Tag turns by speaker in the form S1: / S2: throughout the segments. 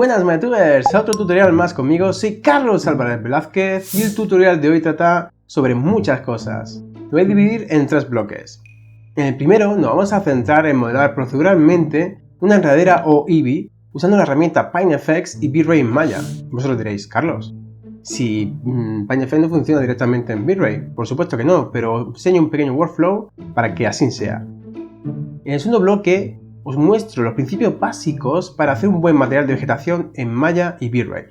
S1: buenas MyTubers, otro tutorial más conmigo. Soy Carlos Álvarez Velázquez y el tutorial de hoy trata sobre muchas cosas. Lo voy a dividir en tres bloques. En el primero nos vamos a centrar en modelar proceduralmente una enredadera o Eevee usando la herramienta PineFX y V-Ray en Maya. Vosotros diréis, Carlos, si PineFX no funciona directamente en V-Ray, por supuesto que no, pero os enseño un pequeño workflow para que así sea. En el segundo bloque os muestro los principios básicos para hacer un buen material de vegetación en Maya y V-Ray,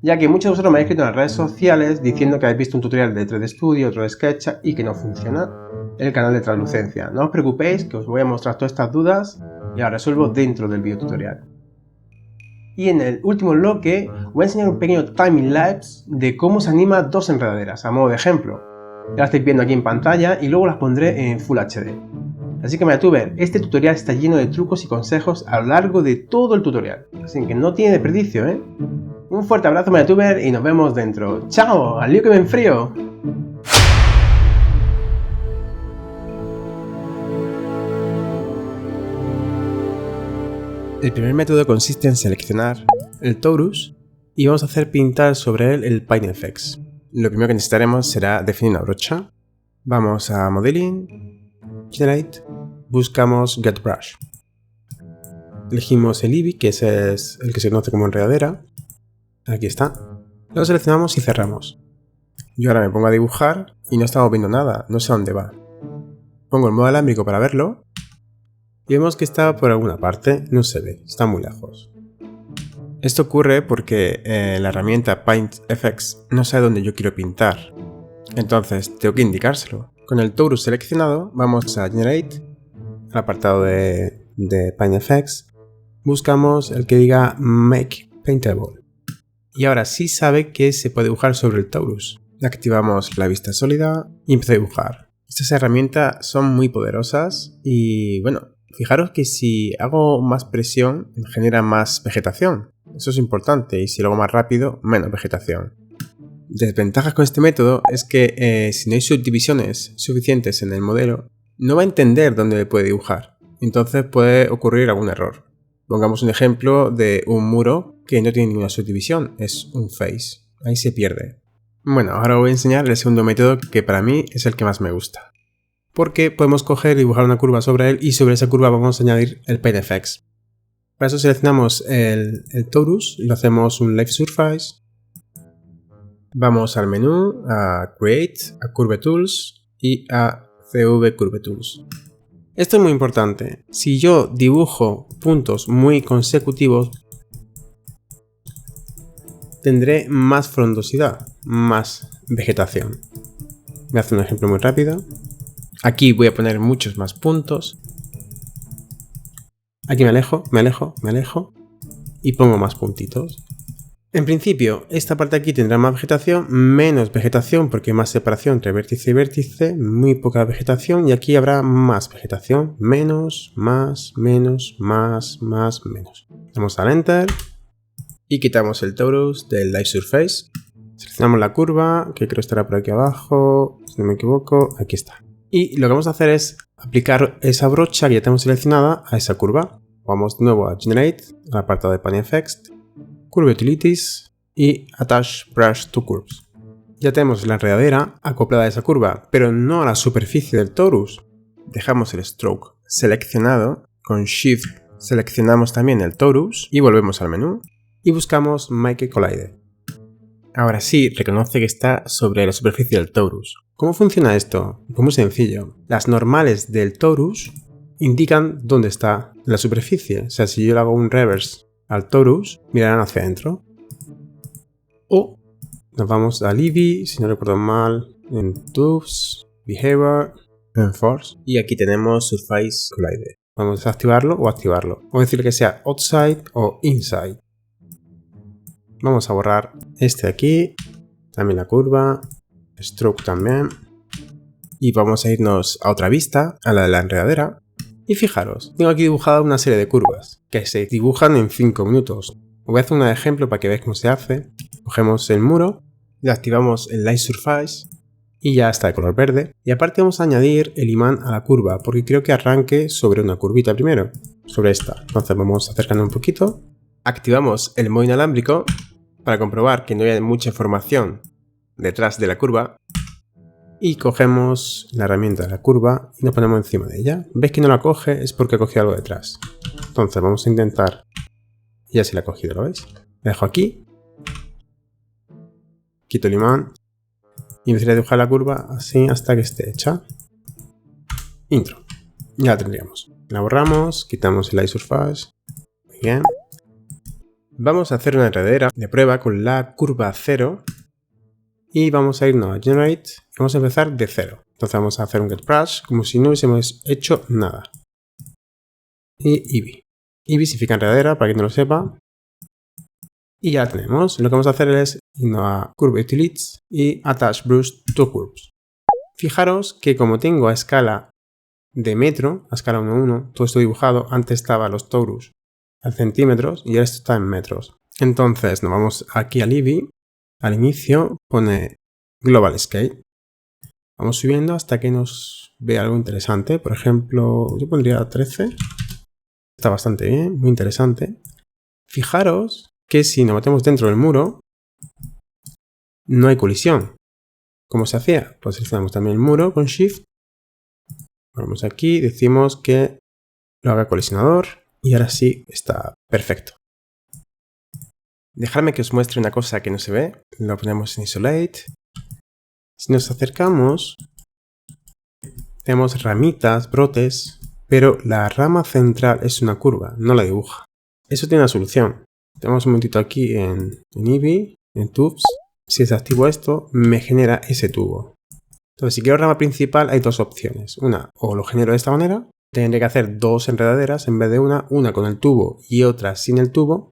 S1: ya que muchos de vosotros me habéis escrito en las redes sociales diciendo que habéis visto un tutorial de 3D Studio, otro de SketchUp y que no funciona el canal de translucencia. No os preocupéis, que os voy a mostrar todas estas dudas y las resuelvo dentro del video tutorial. Y en el último bloque os voy a enseñar un pequeño time-lapse de cómo se anima dos enredaderas, a modo de ejemplo. Ya las estáis viendo aquí en pantalla y luego las pondré en Full HD. Así que MyTuber, este tutorial está lleno de trucos y consejos a lo largo de todo el tutorial, así que no tiene desperdicio, ¿eh? Un fuerte abrazo MyTuber y nos vemos dentro. ¡Chao! ¡Al lío que me enfrío! El primer método consiste en seleccionar el torus y vamos a hacer pintar sobre él el PineFX. Lo primero que necesitaremos será definir una brocha. Vamos a Modeling, Generate, buscamos Get Brush. Elegimos el Eevee, que ese es el que se conoce como enredadera. Aquí está. Lo seleccionamos y cerramos. Yo ahora me pongo a dibujar y no estamos viendo nada, no sé a dónde va. Pongo el modo alámbrico para verlo y vemos que está por alguna parte, no se ve, está muy lejos. Esto ocurre porque la herramienta PineFX no sabe dónde yo quiero pintar. Entonces tengo que indicárselo. Con el torus seleccionado vamos a Generate, al apartado de PineFX, buscamos el que diga Make Paintable. Y ahora sí sabe que se puede dibujar sobre el torus. Activamos la vista sólida y empiezo a dibujar. Estas herramientas son muy poderosas y bueno, fijaros que si hago más presión genera más vegetación. Eso es importante y si lo hago más rápido, menos vegetación. Desventajas con este método es que si no hay subdivisiones suficientes en el modelo, no va a entender dónde puede dibujar. Entonces puede ocurrir algún error. Pongamos un ejemplo de un muro que no tiene ninguna subdivisión, es un face. Ahí se pierde. Bueno, ahora os voy a enseñar el segundo método que para mí es el que más me gusta. Porque podemos coger y dibujar una curva sobre él y sobre esa curva vamos a añadir el PineFX. Para eso seleccionamos el torus, lo hacemos un Live Surface. Vamos al menú, a Create, a Curve Tools y a CV Curve Tools. Esto es muy importante. Si yo dibujo puntos muy consecutivos, tendré más frondosidad, más vegetación. Voy a hacer un ejemplo muy rápido. Aquí voy a poner muchos más puntos. Aquí me alejo y pongo más puntitos. En principio, esta parte de aquí tendrá más vegetación, menos vegetación porque hay más separación entre vértice y vértice, muy poca vegetación y aquí habrá más vegetación, menos, más, menos, más, menos. Damos al Enter y quitamos el torus del Live Surface. Seleccionamos la curva, que creo que estará por aquí abajo, si no me equivoco, aquí está. Y lo que vamos a hacer es aplicar esa brocha que ya tenemos seleccionada a esa curva. Vamos de nuevo a Generate, al apartado de PineFX, Curve Utilities y Attach Brush to Curves. Ya tenemos la enredadera acoplada a esa curva, pero no a la superficie del torus. Dejamos el stroke seleccionado, con Shift seleccionamos también el torus y volvemos al menú y buscamos Make Collide. Ahora sí, reconoce que está sobre la superficie del torus. ¿Cómo funciona esto? Pues muy sencillo. Las normales del torus indican dónde está la superficie. O sea, si yo le hago un reverse al torus, mirarán hacia adentro. O nos vamos a Eevee, si no recuerdo mal, en Tools, Behavior, en Force. Y aquí tenemos Surface Collide. Vamos a desactivarlo o activarlo. Vamos a decirle que sea Outside o Inside. Vamos a borrar este de aquí, también la curva, Stroke también. Y vamos a irnos a otra vista, a la de la enredadera. Y fijaros, tengo aquí dibujada una serie de curvas que se dibujan en 5 minutos. Os voy a hacer un ejemplo para que veáis cómo se hace. Cogemos el muro, le activamos el Light Surface y ya está de color verde. Y aparte vamos a añadir el imán a la curva porque quiero que arranque sobre una curvita primero, sobre esta. Entonces vamos acercando un poquito Activamos el modo inalámbrico para comprobar que no haya mucha información detrás de la curva. Y cogemos la herramienta de la curva y nos ponemos encima de ella. ¿Ves que no la coge? Es porque ha cogido algo detrás. Entonces vamos a intentar... Ya sí la ha cogido, ¿lo veis? La dejo aquí. Quito el imán. Y empezaría a dibujar la curva así hasta que esté hecha. Intro. Ya la tendríamos. La borramos, quitamos el iSurface. Muy bien. Vamos a hacer una enredadera de prueba con la curva 0. Y vamos a irnos a Generate. Y vamos a empezar de 0. Entonces vamos a hacer un GetBrush como si no hubiésemos hecho nada. Y Eevee. Eevee significa enredadera, para quien no lo sepa. Y ya la tenemos. Lo que vamos a hacer es irnos a Curve Utilities y Attach Brush to Curves. Fijaros que como tengo a escala de metro, a escala 1:1, todo esto dibujado, antes estaba los torus en centímetros y ahora esto está en metros. Entonces nos vamos aquí al Eevee, al inicio pone Global Scale. Vamos subiendo hasta que nos vea algo interesante. Por ejemplo, yo pondría 13. Está bastante bien, muy interesante. Fijaros que si nos metemos dentro del muro, no hay colisión. ¿Cómo se hacía? Pues seleccionamos también el muro con Shift. Ponemos aquí, decimos que lo haga colisionador y ahora sí está perfecto. Dejadme que os muestre una cosa que no se ve. Lo ponemos en Isolate. Si nos acercamos, tenemos ramitas, brotes, pero la rama central es una curva, no la dibuja. Eso tiene una solución. Tenemos un momentito aquí en Eevee, en Tubes. Si desactivo esto, me genera ese tubo. Entonces, si quiero rama principal, hay dos opciones. Una, o lo genero de esta manera. Tendré que hacer dos enredaderas en vez de una con el tubo y otra sin el tubo.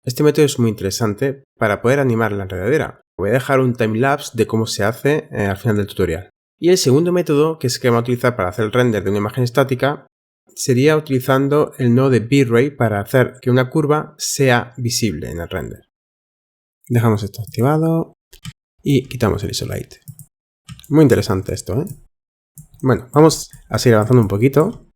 S1: Este método es muy interesante para poder animar la enredadera. Voy a dejar un timelapse de cómo se hace al final del tutorial. Y el segundo método, que es que vamos a utilizar para hacer el render de una imagen estática, sería utilizando el nodo de V-Ray para hacer que una curva sea visible en el render. Dejamos esto activado y quitamos el Isolate. Muy interesante esto, ¿eh? Bueno, vamos a seguir avanzando un poquito.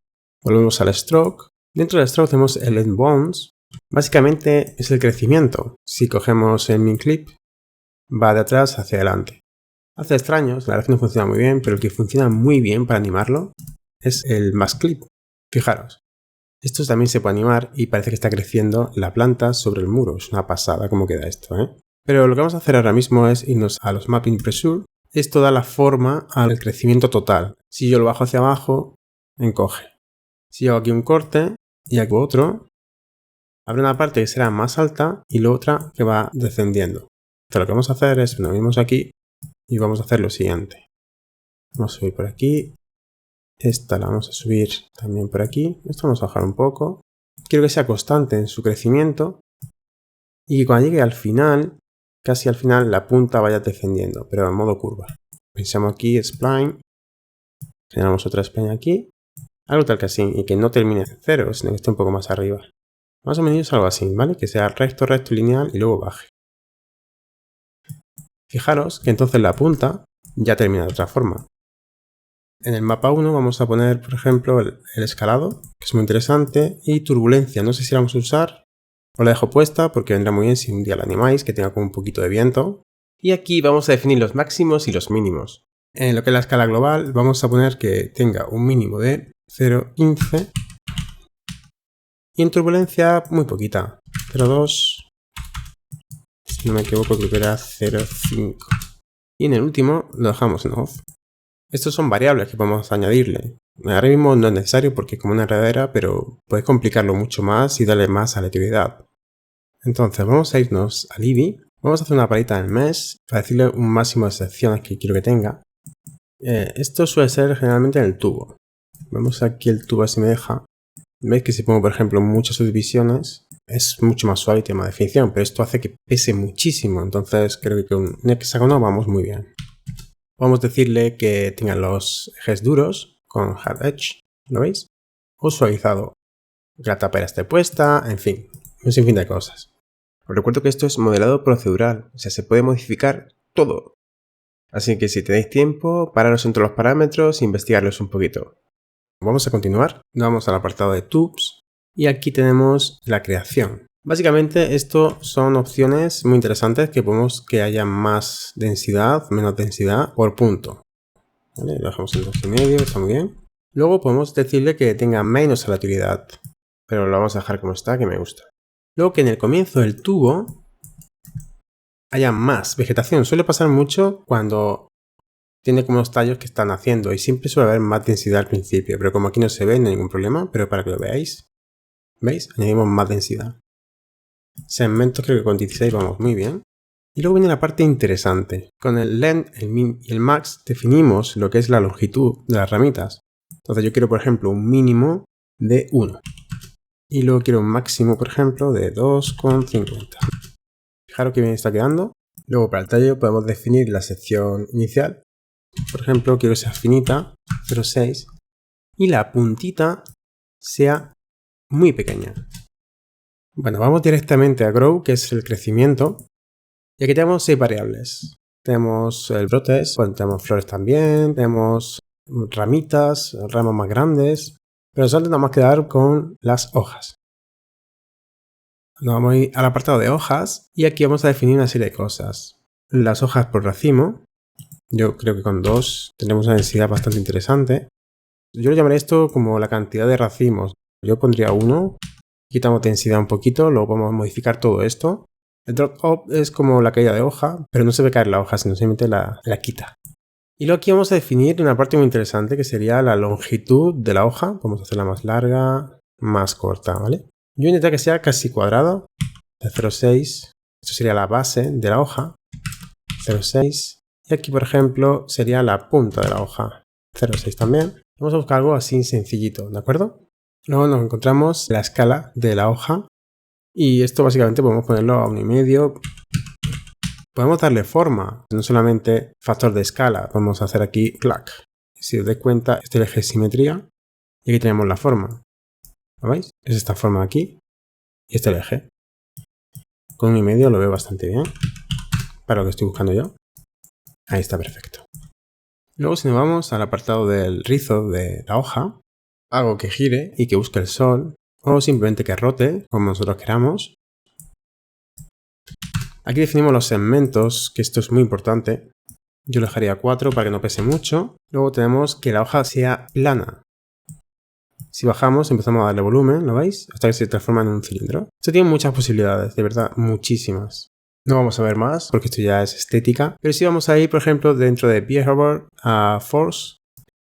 S1: Volvemos al Stroke. Dentro del Stroke tenemos el End Bounce. Básicamente es el crecimiento. Si cogemos el Min Clip, va de atrás hacia adelante. Hace extraños, la verdad que no funciona muy bien, pero el que funciona muy bien para animarlo es el Mask Clip. Fijaros, esto también se puede animar y parece que está creciendo la planta sobre el muro. Es una pasada cómo queda esto, ¿eh? Pero lo que vamos a hacer ahora mismo es irnos a los Mapping Pressure. Esto da la forma al crecimiento total. Si yo lo bajo hacia abajo, encoge. Si hago aquí un corte y aquí otro, habrá una parte que será más alta y la otra que va descendiendo. Entonces lo que vamos a hacer es, nos venimos aquí y vamos a hacer lo siguiente. Vamos a subir por aquí. Esta la vamos a subir también por aquí. Esto vamos a bajar un poco. Quiero que sea constante en su crecimiento y que cuando llegue al final, casi al final, la punta vaya descendiendo, pero en modo curva. Pensamos aquí, spline. Generamos otra spline aquí. Algo tal que así, y que no termine en 0, sino que esté un poco más arriba. Más o menos algo así, ¿vale? Que sea recto, recto, lineal y luego baje. Fijaros que entonces la punta ya termina de otra forma. En el mapa 1 vamos a poner, por ejemplo, el escalado, que es muy interesante, y turbulencia. No sé si la vamos a usar, os la dejo puesta porque vendrá muy bien si un día la animáis, que tenga como un poquito de viento. Y aquí vamos a definir los máximos y los mínimos. En lo que es la escala global vamos a poner que tenga un mínimo de 0,15 y en turbulencia muy poquita, 0,2, si no me equivoco creo que era 0,5 y en el último lo dejamos en off. Estos son variables que podemos añadirle. Ahora mismo no es necesario porque es como una enredadera, pero puedes complicarlo mucho más y darle más aleatoriedad. Entonces vamos a irnos al Eevee, vamos a hacer una paleta en el mesh para decirle un máximo de secciones que quiero que tenga. Esto suele ser generalmente en el tubo. Vemos aquí el tubo si me deja. Veis que si pongo por ejemplo muchas subdivisiones es mucho más suave y tiene más definición, pero esto hace que pese muchísimo, entonces creo que con un hexágono vamos muy bien. Podemos decirle que tenga los ejes duros con Hard Edge, ¿lo veis? O suavizado, que la tapera esté puesta, en fin, un sinfín de cosas. Os recuerdo que esto es modelado procedural, o sea, se puede modificar todo. Así que si tenéis tiempo, pararos entre los parámetros e investigarlos un poquito. Vamos a continuar, vamos al apartado de Tubes y aquí tenemos la creación. Básicamente esto son opciones muy interesantes que podemos que haya más densidad, menos densidad por punto. ¿Vale? Lo dejamos en 2,5, está muy bien. Luego podemos decirle que tenga menos aleatoriedad, pero lo vamos a dejar como está, que me gusta. Luego que en el comienzo del tubo haya más vegetación. Suele pasar mucho cuando tiene como unos tallos que están haciendo y siempre suele haber más densidad al principio, pero como aquí no se ve no hay ningún problema, pero para que lo veáis, ¿veis? Añadimos más densidad. Segmentos creo que con 16 vamos muy bien. Y luego viene la parte interesante. Con el length, el min y el max definimos lo que es la longitud de las ramitas. Entonces yo quiero, por ejemplo, un mínimo de 1. Y luego quiero un máximo, por ejemplo, de 2,50. Fijaros que bien está quedando. Luego para el tallo podemos definir la sección inicial. Por ejemplo, quiero que sea finita, 0,6. Y la puntita sea muy pequeña. Bueno, vamos directamente a Grow, que es el crecimiento. Y aquí tenemos 6 variables. Tenemos el brotes, bueno, tenemos flores también, tenemos ramitas, ramas más grandes, pero nosotros nos vamos a quedar con las hojas. Nos vamos a ir al apartado de hojas y aquí vamos a definir una serie de cosas. Las hojas por racimo, yo creo que con 2 tenemos una densidad bastante interesante. Yo lo llamaré esto como la cantidad de racimos. Yo pondría 1, quitamos densidad un poquito, luego podemos modificar todo esto. El drop off es como la caída de hoja, pero no se ve caer la hoja, sino simplemente la quita. Y luego aquí vamos a definir una parte muy interesante que sería la longitud de la hoja. Vamos a hacerla más larga, más corta, ¿vale? Yo voy a intentar que sea casi cuadrado, de 0,6. Esto sería la base de la hoja, 0,6. Y aquí, por ejemplo, sería la punta de la hoja, 0,6 también. Vamos a buscar algo así sencillito, ¿de acuerdo? Luego nos encontramos la escala de la hoja. Y esto básicamente podemos ponerlo a 1,5. Podemos darle forma, no solamente factor de escala. Podemos hacer aquí clack. Si os dais cuenta, este es el eje de simetría. Y aquí tenemos la forma. ¿Lo veis? Es esta forma de aquí. Y este es el eje. Con 1,5 lo veo bastante bien. Para lo que estoy buscando yo. Ahí está perfecto. Luego si nos vamos al apartado del rizo de la hoja, hago que gire y que busque el sol. O simplemente que rote, como nosotros queramos. Aquí definimos los segmentos, que esto es muy importante. Yo lo dejaría 4 para que no pese mucho. Luego tenemos que la hoja sea plana. Si bajamos, empezamos a darle volumen, ¿lo veis? Hasta que se transforma en un cilindro. Esto tiene muchas posibilidades, de verdad, muchísimas. No vamos a ver más, porque esto ya es estética. Pero sí vamos a ir, por ejemplo, dentro de Behavior a Force.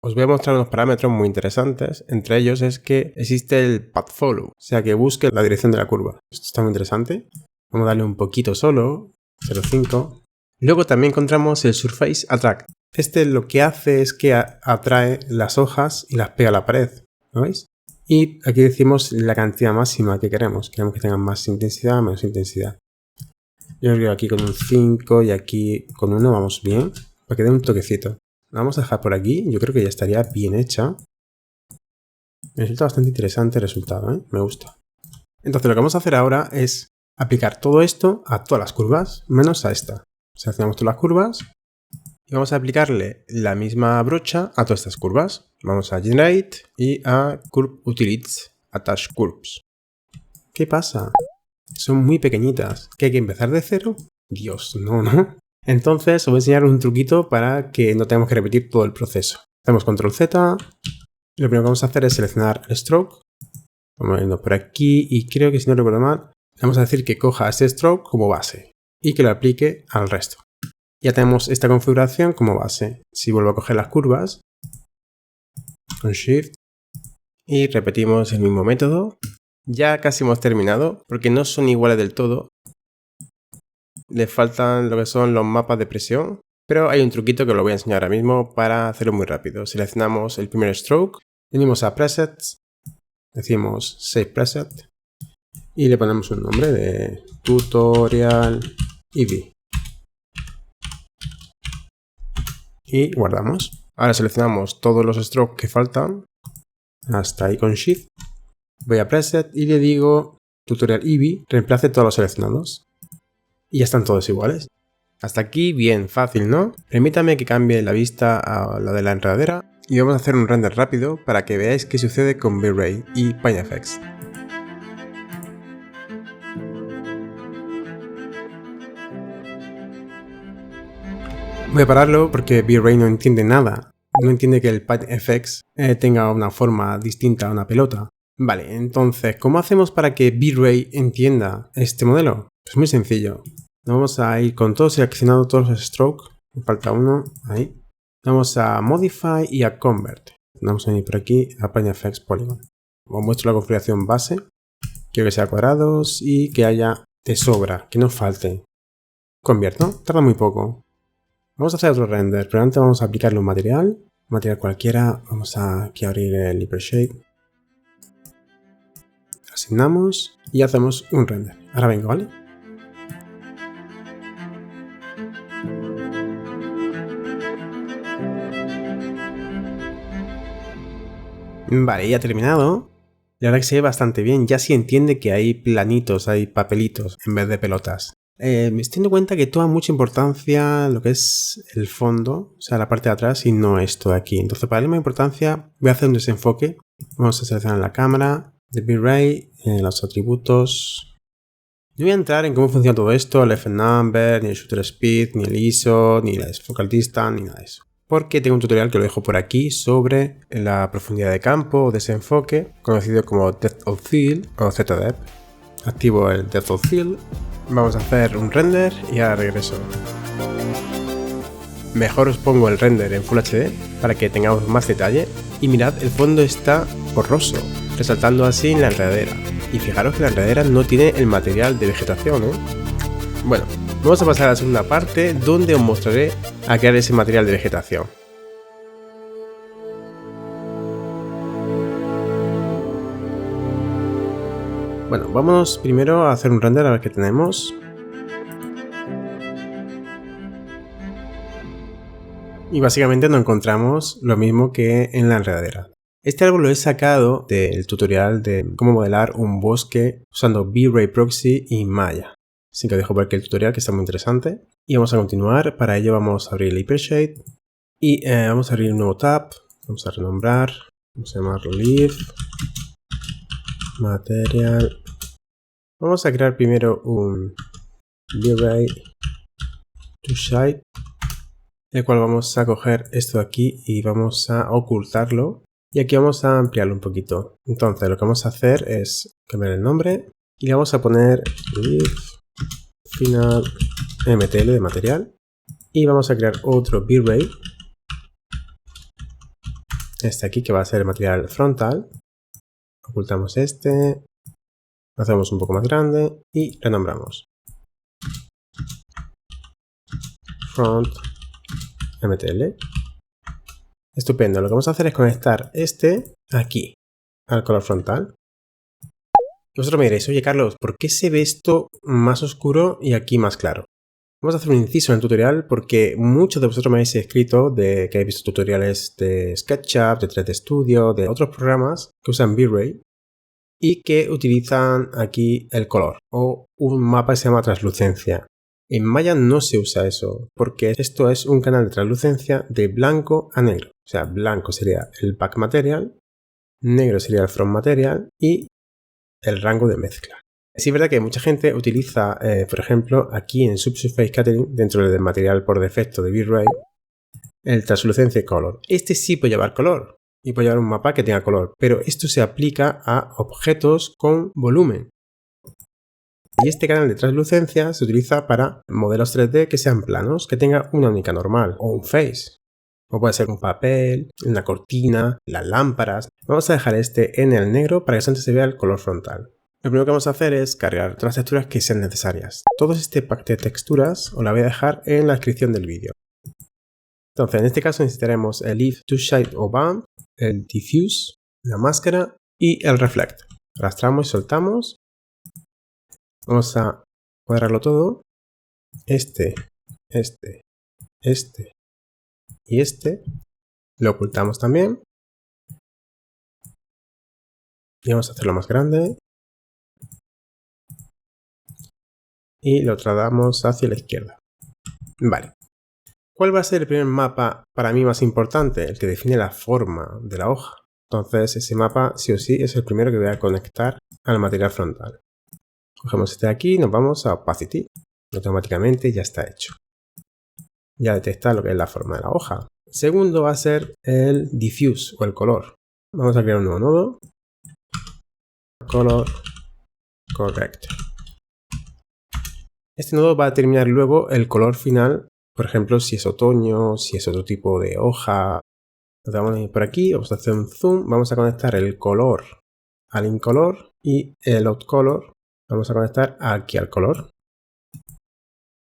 S1: Os voy a mostrar unos parámetros muy interesantes. Entre ellos es que existe el Path Follow, o sea que busque la dirección de la curva. Esto está muy interesante. Vamos a darle un poquito solo, 0,5. Luego también encontramos el Surface Attract. Este lo que hace es que atrae las hojas y las pega a la pared. ¿Lo veis? Y aquí decimos la cantidad máxima que queremos. Queremos que tengan más intensidad, menos intensidad. Yo creo que aquí con un 5 y aquí con 1 vamos bien, para que dé un toquecito. La vamos a dejar por aquí, yo creo que ya estaría bien hecha. Me resulta bastante interesante el resultado, ¿eh? Me gusta. Entonces lo que vamos a hacer ahora es aplicar todo esto a todas las curvas, menos a esta. Seleccionamos todas las curvas y vamos a aplicarle la misma brocha a todas estas curvas. Vamos a Generate y a Curve Utilities, Attach Curves. ¿Qué pasa? Son muy pequeñitas. ¿Que hay que empezar de cero? Dios, no. Entonces os voy a enseñar un truquito para que no tengamos que repetir todo el proceso. Hacemos Control Z. Lo primero que vamos a hacer es seleccionar el stroke. Vamos a irnos por aquí y creo que si no recuerdo mal, vamos a decir que coja este stroke como base y que lo aplique al resto. Ya tenemos esta configuración como base. Si vuelvo a coger las curvas, con Shift y repetimos el mismo método. Ya casi hemos terminado porque no son iguales del todo. Le faltan lo que son los mapas de presión, pero hay un truquito que os lo voy a enseñar ahora mismo para hacerlo muy rápido. Seleccionamos el primer stroke, venimos a Presets, decimos Save Preset y le ponemos un nombre de Tutorial Eevee. Y guardamos. Ahora seleccionamos todos los strokes que faltan, hasta ahí con Shift. Voy a Preset y le digo Tutorial Eevee, reemplace todos los seleccionados. Y ya están todos iguales. Hasta aquí bien fácil, ¿no? Permítame que cambie la vista a la de la enredadera y vamos a hacer un render rápido para que veáis qué sucede con V-Ray y PineFX. Voy a pararlo porque V-Ray no entiende nada. No entiende que el PyFX tenga una forma distinta a una pelota. Vale, entonces, ¿cómo hacemos para que V-Ray entienda este modelo? Pues muy sencillo. Vamos a ir con todo seleccionado, todos los strokes. Me falta uno, ahí. Vamos a Modify y a Convert. Vamos a venir por aquí a PyFX Polygon. Os muestro la configuración base. Quiero que sea cuadrados y que haya de sobra, que no falte. Convierto, tarda muy poco. Vamos a hacer otro render, pero antes vamos a aplicarle un material cualquiera. Vamos a aquí abrir el LibreShape. Asignamos y hacemos un render. Ahora vengo, ¿vale? Vale, ya ha terminado. La verdad que se ve bastante bien. Ya sí entiende que hay planitos, hay papelitos en vez de pelotas. Me estoy dando cuenta que toma mucha importancia lo que es el fondo, o sea, la parte de atrás y no esto de aquí. Entonces, para darle más importancia, voy a hacer un desenfoque. Vamos a seleccionar la cámara de V-Ray, los atributos. No voy a entrar en cómo funciona todo esto, el F-Number, ni el Shutter Speed, ni el ISO, ni la Focal Distance, ni nada de eso. Porque tengo un tutorial que lo dejo por aquí sobre la profundidad de campo o desenfoque, conocido como Depth of Field o ZDEP. Activo el Depth of Field. Vamos a hacer un render y ahora regreso. Mejor os pongo el render en Full HD para que tengamos más detalle. Y mirad, el fondo está borroso, resaltando así en la enredadera. Y fijaros que la enredadera no tiene el material de vegetación, ¿eh? Bueno, vamos a pasar a la segunda parte donde os mostraré a crear ese material de vegetación. Bueno, vamos primero a hacer un render a ver qué tenemos. Y básicamente nos encontramos lo mismo que en la enredadera. Este árbol lo he sacado del tutorial de cómo modelar un bosque usando V-Ray Proxy y Maya. Así que os dejo por aquí el tutorial que está muy interesante. Y vamos a continuar. Para ello vamos a abrir el LibreShape. Y vamos a abrir un nuevo tab. Vamos a renombrar. Vamos a llamarlo Leaf. Material. Vamos a crear primero un V-Ray to Shape, el cual vamos a coger esto de aquí y vamos a ocultarlo. Y aquí vamos a ampliarlo un poquito. Entonces lo que vamos a hacer es cambiar el nombre y le vamos a poner Leaf Final MTL de material. Y vamos a crear otro V-Ray. Este aquí que va a ser el material frontal. Ocultamos este. Lo hacemos un poco más grande y renombramos. Front MTL. Estupendo. Lo que vamos a hacer es conectar este aquí al color frontal. Vosotros me diréis, oye Carlos, ¿por qué se ve esto más oscuro y aquí más claro? Vamos a hacer un inciso en el tutorial porque muchos de vosotros me habéis escrito que habéis visto tutoriales de SketchUp, de 3D Studio, de otros programas que usan V-Ray y que utilizan aquí el color o un mapa que se llama translucencia. En Maya no se usa eso porque esto es un canal de translucencia de blanco a negro. O sea, blanco sería el back material, negro sería el front material y el rango de mezcla. Sí es verdad que mucha gente utiliza, por ejemplo, aquí en Subsurface Catering, dentro del material por defecto de V-Ray, el translucencia color. Este sí puede llevar color y puede llevar un mapa que tenga color, pero esto se aplica a objetos con volumen. Y este canal de translucencia se utiliza para modelos 3D que sean planos, que tenga una única normal o un face. O puede ser un papel, una cortina, las lámparas. Vamos a dejar este en el negro para que solamente se vea el color frontal. Lo primero que vamos a hacer es cargar todas las texturas que sean necesarias. Todo este pack de texturas os la voy a dejar en la descripción del vídeo. Entonces, en este caso necesitaremos el Leaf to Shape o Bump, el Diffuse, la máscara y el Reflect. Arrastramos y soltamos. Vamos a cuadrarlo todo. Este y este. Lo ocultamos también. Y vamos a hacerlo más grande. Y lo trasladamos hacia la izquierda. Vale. ¿Cuál va a ser el primer mapa para mí más importante? El que define la forma de la hoja. Entonces ese mapa sí o sí es el primero que voy a conectar al material frontal. Cogemos este de aquí y nos vamos a Opacity. Automáticamente ya está hecho. ya detecta lo que es la forma de la hoja. Segundo va a ser el diffuse o el color. Vamos a crear un nuevo nodo. Color correct. Este nodo va a determinar luego el color final, por ejemplo, si es otoño, si es otro tipo de hoja. Lo vamos a ir por aquí, vamos a hacer un zoom, vamos a conectar el color al incolor y el outcolor vamos a conectar aquí al color.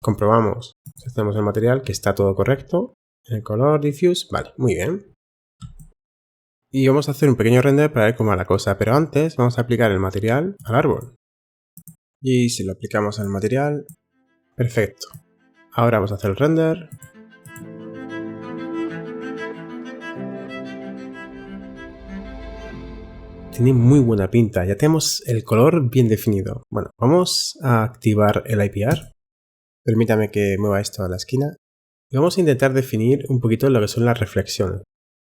S1: Comprobamos, si hacemos el material, que está todo correcto. El color diffuse, vale, muy bien. Y vamos a hacer un pequeño render para ver cómo va la cosa, pero antes vamos a aplicar el material al árbol. Y si lo aplicamos al material, perfecto. Ahora vamos a hacer el render. Tiene muy buena pinta, ya tenemos el color bien definido. Bueno, vamos a activar el IPR. Permítame que mueva esto a la esquina. Y vamos a intentar definir un poquito lo que son las reflexiones.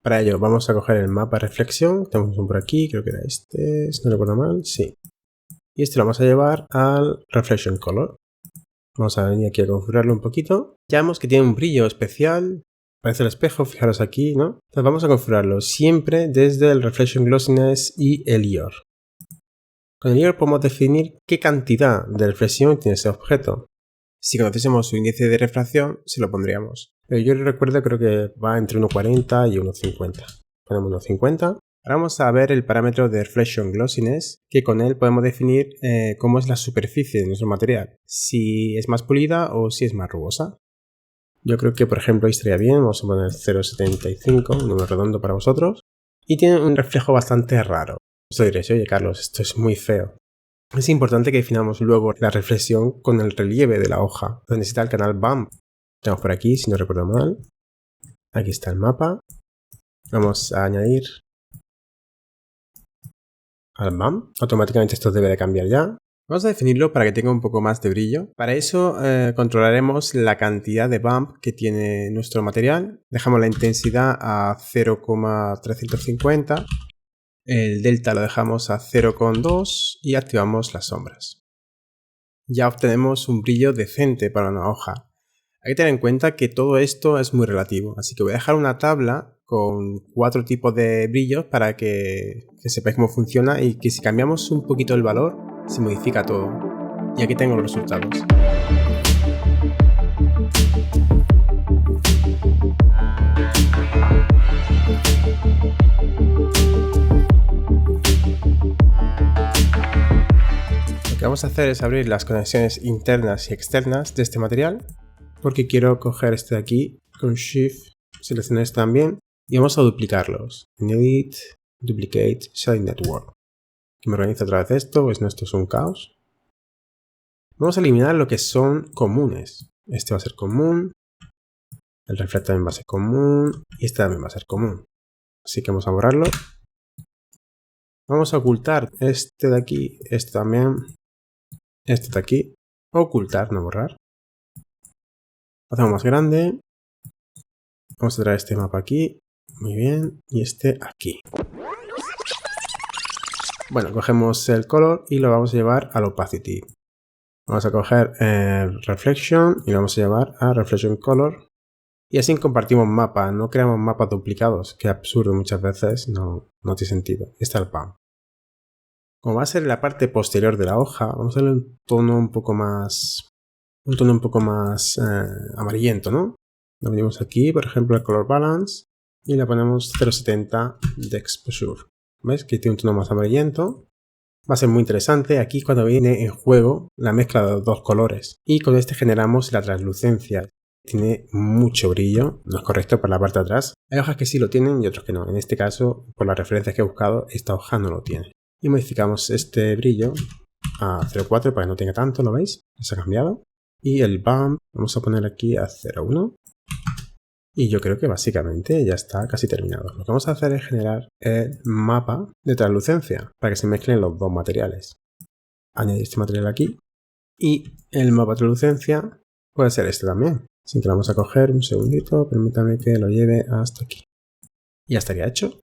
S1: Para ello vamos a coger el mapa reflexión. Tenemos uno por aquí, creo que era este, si no recuerdo mal, sí. Y este lo vamos a llevar al reflection color. Vamos a venir aquí a configurarlo un poquito. Ya vemos que tiene un brillo especial. Parece el espejo, fijaros aquí, ¿no? Entonces vamos a configurarlo siempre desde el reflection glossiness y el IOR. Con el IOR podemos definir qué cantidad de reflexión tiene ese objeto. Si conociésemos su índice de refracción, se lo pondríamos. Pero yo recuerdo, creo que va entre 1,40 y 1,50. Ponemos 1,50. Ahora vamos a ver el parámetro de Reflection Glossiness, que con él podemos definir cómo es la superficie de nuestro material. Si es más pulida o si es más rugosa. Yo creo que, por ejemplo, ahí estaría bien. Vamos a poner 0,75, un número redondo para vosotros. Y tiene un reflejo bastante raro. Esto diréis, oye Carlos, esto es muy feo. Es importante que definamos luego la reflexión con el relieve de la hoja. Necesita el canal BUMP. Tenemos por aquí, si no recuerdo mal. Aquí está el mapa. Vamos a añadir al BUMP. Automáticamente esto debe de cambiar ya. Vamos a definirlo para que tenga un poco más de brillo. Para eso controlaremos la cantidad de bump que tiene nuestro material. Dejamos la intensidad a 0,350. El delta lo dejamos a 0,2 y activamos las sombras. Ya obtenemos un brillo decente para una hoja. Hay que tener en cuenta que todo esto es muy relativo, así que voy a dejar una tabla con 4 tipos de brillos para que sepáis cómo funciona y que si cambiamos un poquito el valor se modifica todo. Y aquí tengo los resultados. Lo que vamos a hacer es abrir las conexiones internas y externas de este material, porque quiero coger este de aquí con Shift, seleccionar este también y vamos a duplicarlos. Edit, Duplicate, Shading Network. Que me organiza otra vez esto, pues no, esto es un caos. Vamos a eliminar lo que son comunes. Este va a ser común, el reflect también va a ser común y este también va a ser común. Así que vamos a borrarlo. Vamos a ocultar este de aquí, este también, este de aquí. Ocultar, no borrar. Lo hacemos más grande. Vamos a traer este mapa aquí. Muy bien. Y este aquí. Bueno, cogemos el color y lo vamos a llevar al opacity. Vamos a coger reflection y lo vamos a llevar a reflection color. Y así compartimos mapas, no creamos mapas duplicados, que es absurdo muchas veces, no tiene sentido. Y está el PAM. Como va a ser la parte posterior de la hoja, vamos a darle un tono un poco más amarillento, ¿no? Lo venimos aquí, por ejemplo, el color balance y le ponemos 0,70 de exposure. ¿Ves? Que tiene un tono más amarillento. Va a ser muy interesante aquí cuando viene en juego la mezcla de los dos colores. Y con este generamos la translucencia. Tiene mucho brillo, no es correcto para la parte de atrás. Hay hojas que sí lo tienen y otros que no. En este caso, por las referencias que he buscado, esta hoja no lo tiene. Y modificamos este brillo a 0,4 para que no tenga tanto, ¿lo veis? Se ha cambiado. Y el bump vamos a poner aquí a 0,1. Y yo creo que básicamente ya está casi terminado. Lo que vamos a hacer es generar el mapa de translucencia para que se mezclen los dos materiales. Añadir este material aquí. Y el mapa de translucencia puede ser este también. Así que lo vamos a coger un segundito. Permítame que lo lleve hasta aquí. Y ya estaría hecho.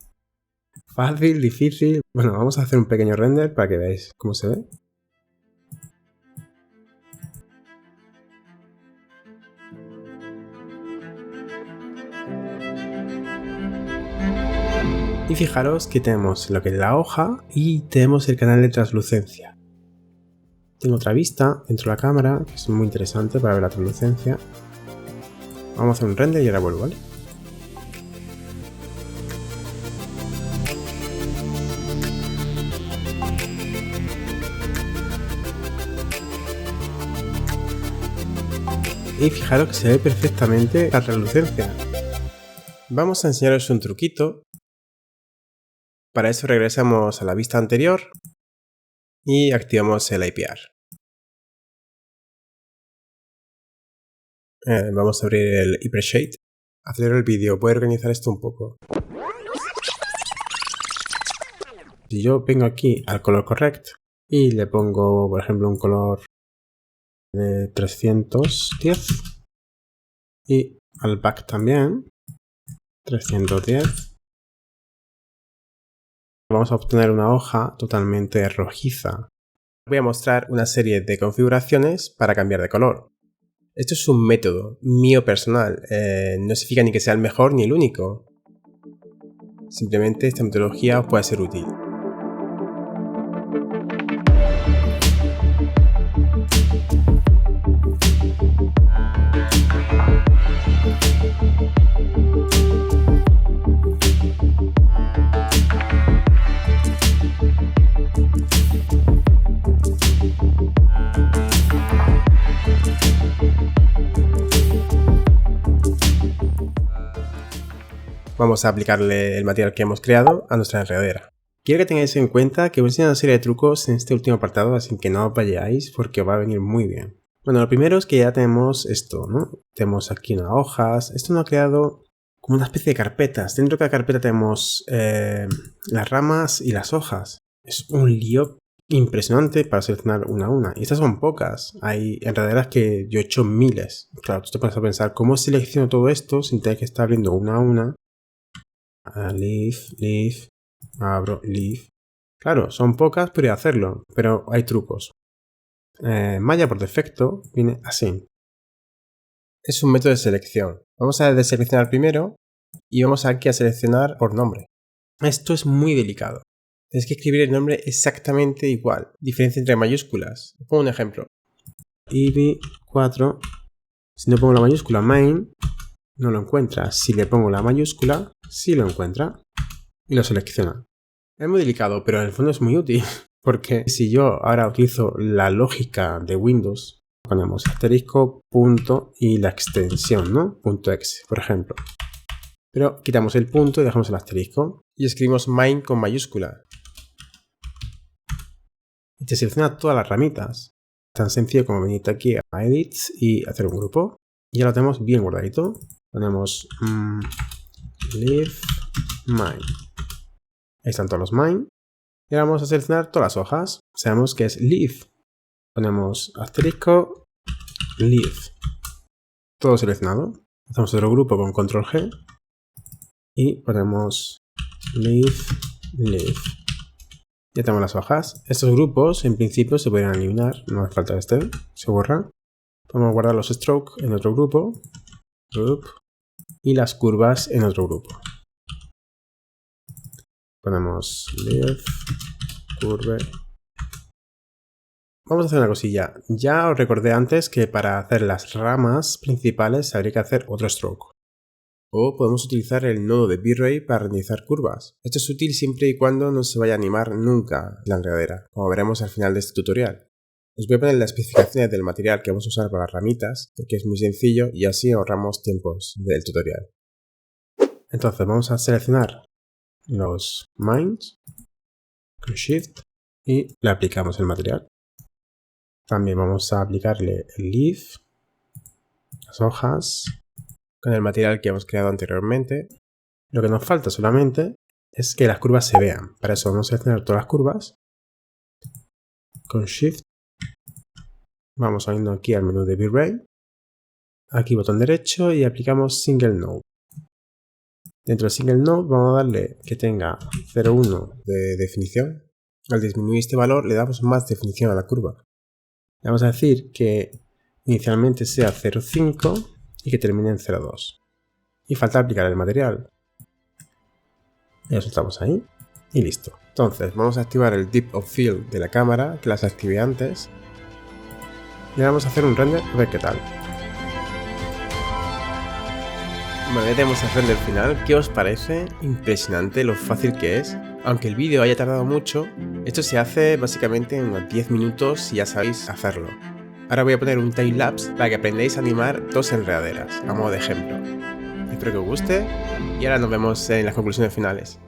S1: Fácil, difícil. Bueno, vamos a hacer un pequeño render para que veáis cómo se ve. Y fijaros que tenemos lo que es la hoja y tenemos el canal de translucencia. Tengo otra vista dentro de la cámara, que es muy interesante para ver la translucencia. Vamos a hacer un render y ahora vuelvo, ¿vale? Y fijaros que se ve perfectamente la translucencia. Vamos a enseñaros un truquito. Para eso regresamos a la vista anterior y activamos el IPR. Vamos a abrir el HyperShade. Acelero el vídeo, voy a organizar esto un poco. Si yo vengo aquí al color correct y le pongo, por ejemplo, un color de 310 y al back también 310, vamos a obtener una hoja totalmente rojiza. Voy a mostrar una serie de configuraciones para cambiar de color. Esto es un método mío personal, no significa ni que sea el mejor ni el único. Simplemente esta metodología os puede ser útil. Vamos a aplicarle el material que hemos creado a nuestra enredadera. Quiero que tengáis en cuenta que voy a enseñar una serie de trucos en este último apartado, así que no os vayáis porque os va a venir muy bien. Bueno, lo primero es que ya tenemos esto, ¿no? Tenemos aquí unas hojas. Esto nos ha creado como una especie de carpetas. Dentro de cada carpeta tenemos las ramas y las hojas. Es un lío impresionante para seleccionar una a una. Y estas son pocas. Hay enredaderas que yo he hecho miles. Claro, tú te pones a pensar cómo selecciono todo esto sin tener que estar abriendo una a una. Leaf, abro, leaf. Claro, son pocas, podría hacerlo, pero hay trucos. Maya por defecto viene así. Es un método de selección. Vamos a deseleccionar primero y vamos aquí a seleccionar por nombre. Esto es muy delicado. Tienes que escribir el nombre exactamente igual. Diferencia entre mayúsculas. Pongo un ejemplo. EV4. Si no pongo la mayúscula main, no lo encuentra. Si le pongo la mayúscula, sí lo encuentra. Y lo selecciona. Es muy delicado, pero en el fondo es muy útil. Porque si yo ahora utilizo la lógica de Windows, ponemos asterisco, punto y la extensión, ¿no? .exe, por ejemplo. Pero quitamos el punto y dejamos el asterisco. Y escribimos main con mayúscula. Y te selecciona todas las ramitas. Tan sencillo como venir aquí a Edits y hacer un grupo. Y ya lo tenemos bien guardadito. Ponemos leaf main. Ahí están todos los main. Y ahora vamos a seleccionar todas las hojas. Sabemos que es leaf. Ponemos asterisco, leaf. Todo seleccionado. Hacemos otro grupo con control G. Y ponemos leaf. Ya tenemos las hojas. Estos grupos en principio se podrían eliminar. No hace falta este. Se borra. Podemos guardar los strokes en otro grupo. Group. Y las curvas en otro grupo. Ponemos leaf, curve. Vamos a hacer una cosilla. Ya os recordé antes que para hacer las ramas principales habría que hacer otro stroke. O podemos utilizar el nodo de V-Ray para renderizar curvas. Esto es útil siempre y cuando no se vaya a animar nunca la enredadera, como veremos al final de este tutorial. Os voy a poner las especificaciones del material que vamos a usar para las ramitas, porque es muy sencillo y así ahorramos tiempos del tutorial. Entonces vamos a seleccionar los mains con Shift y le aplicamos el material. También vamos a aplicarle el leaf, las hojas, con el material que hemos creado anteriormente. Lo que nos falta solamente es que las curvas se vean. Para eso vamos a seleccionar todas las curvas con Shift. Vamos a irnos aquí al menú de V-Ray. Aquí botón derecho y aplicamos Single Node. Dentro del Single Node vamos a darle que tenga 0,1 de definición. Al disminuir este valor le damos más definición a la curva. Le vamos a decir que inicialmente sea 0,5 y que termine en 0,2. Y falta aplicar el material. Y lo soltamos ahí y listo. Entonces vamos a activar el Depth of Field de la cámara, que las activé antes. Y ahora vamos a hacer un render a ver qué tal. Bueno, ya tenemos el render final. ¿Qué os parece? Impresionante lo fácil que es. Aunque el vídeo haya tardado mucho, esto se hace básicamente en unos 10 minutos y ya sabéis hacerlo. Ahora voy a poner un timelapse para que aprendáis a animar 2 enredaderas, a modo de ejemplo. Espero que os guste y ahora nos vemos en las conclusiones finales.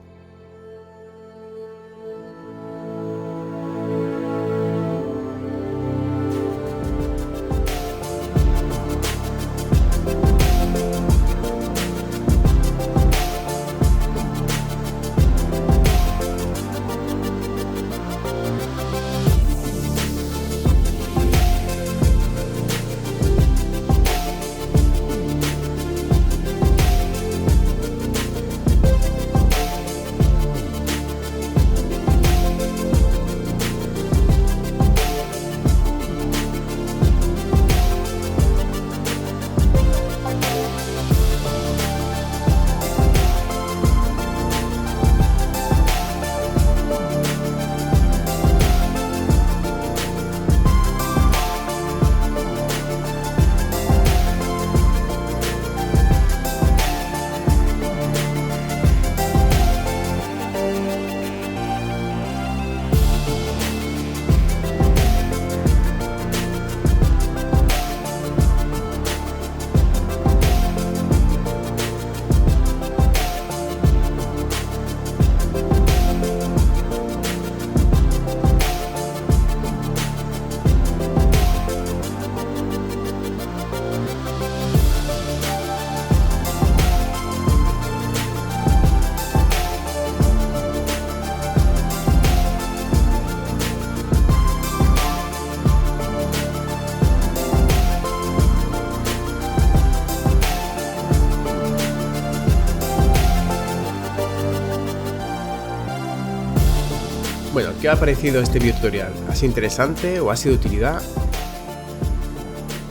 S1: Bueno, ¿qué os ha parecido este video tutorial? ¿Ha sido interesante o ha sido de utilidad?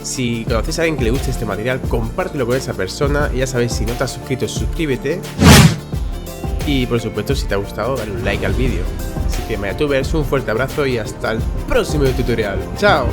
S1: Si conocéis a alguien que le guste este material, compártelo con esa persona y ya sabéis, si no te has suscrito, suscríbete. Y por supuesto, si te ha gustado, dale un like al vídeo. Así que MayaTubers, un fuerte abrazo y hasta el próximo tutorial. ¡Chao!